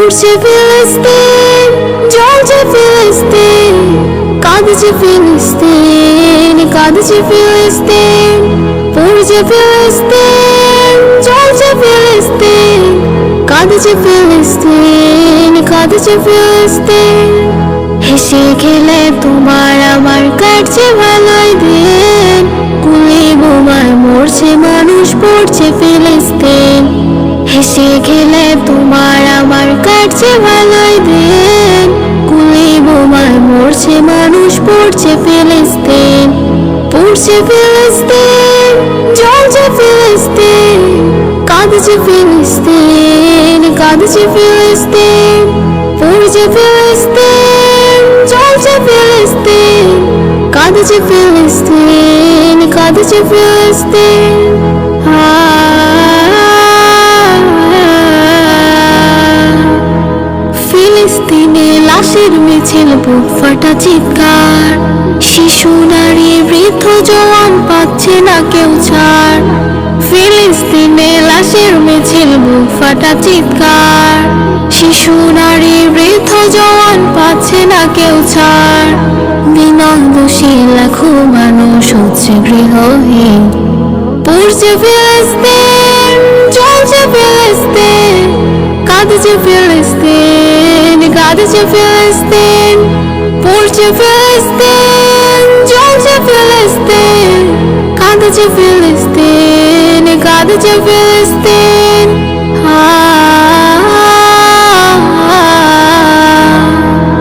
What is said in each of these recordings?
পড়ছে ফিলিস্তিন, জ্বলছে ফিলিস্তিন, কাঁদছে ফিলিস্তিন, কাঁদছে ফিলিস্তিন। পড়ছে ফিলিস্তিন, জ্বলছে ফিলিস্তিন, কাঁদছে ফিলিস্তিন, কাঁদছে ফিলিস্তিন। হেসে খেলে তোমার আমার কাটছে ভালোই দিন, গুলি বোমায় মরছে মানুষ, পড়ছে ফিলিস্তিন। হেসে খেলে তোমার আমার কাটছে ভালোই দিন, গুলি বোমায় মরছে মানুষ, পড়ছে ফিলিস্তিন। পড়ছে ফিলিস্তিন, জ্বলছে ফিলিস্তিন, কাঁদছে ফিলিস্তিন, কাঁদছে ফিলিস্তিন। পড়ছে ফিলিস্তিন, জ্বলছে ফিলিস্তিন, কাঁদছে ফিলিস্তিন, কাঁদছে ফিলিস্তিন। ফিলিস্তিনে লাশের মিছিল, বুক ফাটা চিৎকার, শিশু নারী বৃদ্ধ জওয়ান পাচ্ছে না কেউ ছাড়। ফিলিস্তিনে লাশের মিছিল, বুক ফাটা চিৎকার, শিশু নারী বৃদ্ধ জওয়ান পাচ্ছে না কেউ ছাড়। বিনা দোষী লাখো মানুষ হচ্ছে গৃহহীন। পড়ছে ফিলিস্তিন, জ্বলছে ফিলিস্তিন, কাঁদছে ফিলিস্তিন, কাঁদছে ফিলিস্তিন। পড়ছে ফিলিস্তিন, জ্বলছে ফিলিস্তিন, কাঁদছে ফিলিস্তিন, কাঁদছে ফিলিস্তিন।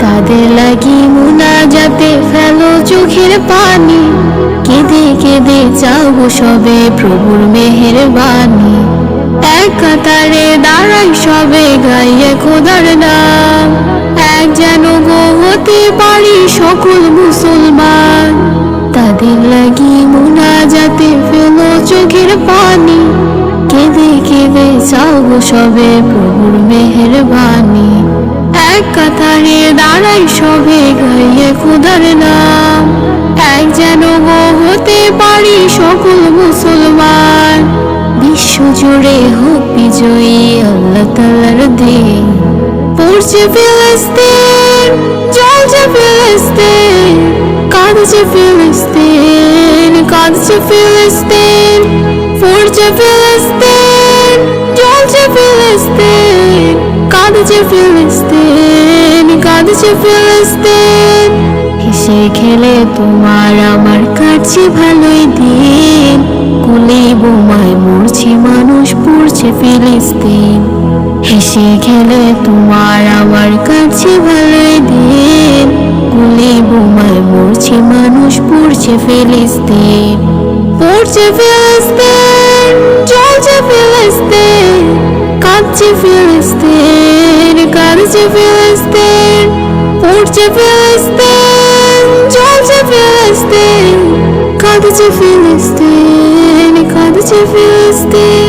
তাদের লাগি মুনাজাতে ফেলো চোখের পানি, কেঁদে কেঁদে চাবো সবে প্রভুর মেহেরবানি। এক কাতারে দাঁড়াই সবে গাইয়ে খোদার নাম, এক যেন গো হতে পারি সকল মুসলমান। তাদের লাগি মুনাজাতে ফেলো চোখের পানি, কেঁদে কেঁদে চাবো সবে প্রভুর মেহেরবানি। এক কাতারে দাঁড়াই সবে গাইয়ে খোদার নাম, এক যেন গো হতে পারি সকল মুসলমান। বিশ্ব জুড়ে হোক বিজয়ী আল্লাহ তাআলার দিন। পড়ছে ফিলিস্তিন, জ্বলছে ফিলিস্তিন, কাঁদছে ফিলিস্তিন, কাঁদছে ফিলিস্তিন। পড়ছে ফিলিস্তিন, জ্বলছে ফিলিস্তিন, কাঁদছে ফিলিস্তিন, কাঁদছে ফিলিস্তিন। হেসে খেলে তোমার আমার কাটছে ভালোই দিন, গুলি বোমায় মরছে মানুষ, পড়ছে ফিলিস্তিন। হেসে খেলে তোমার আমার কাটছে ভালোই দিন, গুলি বোমায় মরছে মানুষ, পড়ছে ফিলিস্তিন। পড়ছে ফিলিস্তিন, জ্বলছে ফিলিস্তিন, কাঁদছে ফিলিস্তিন, কাঁদছে ফিলিস্তিন। পড়ছে ফিলিস্তিন, জ্বলছে ফিলিস্তিন, কাঁদছে ফিলিস্তিন, কাঁদছে ফিলিস্তিন।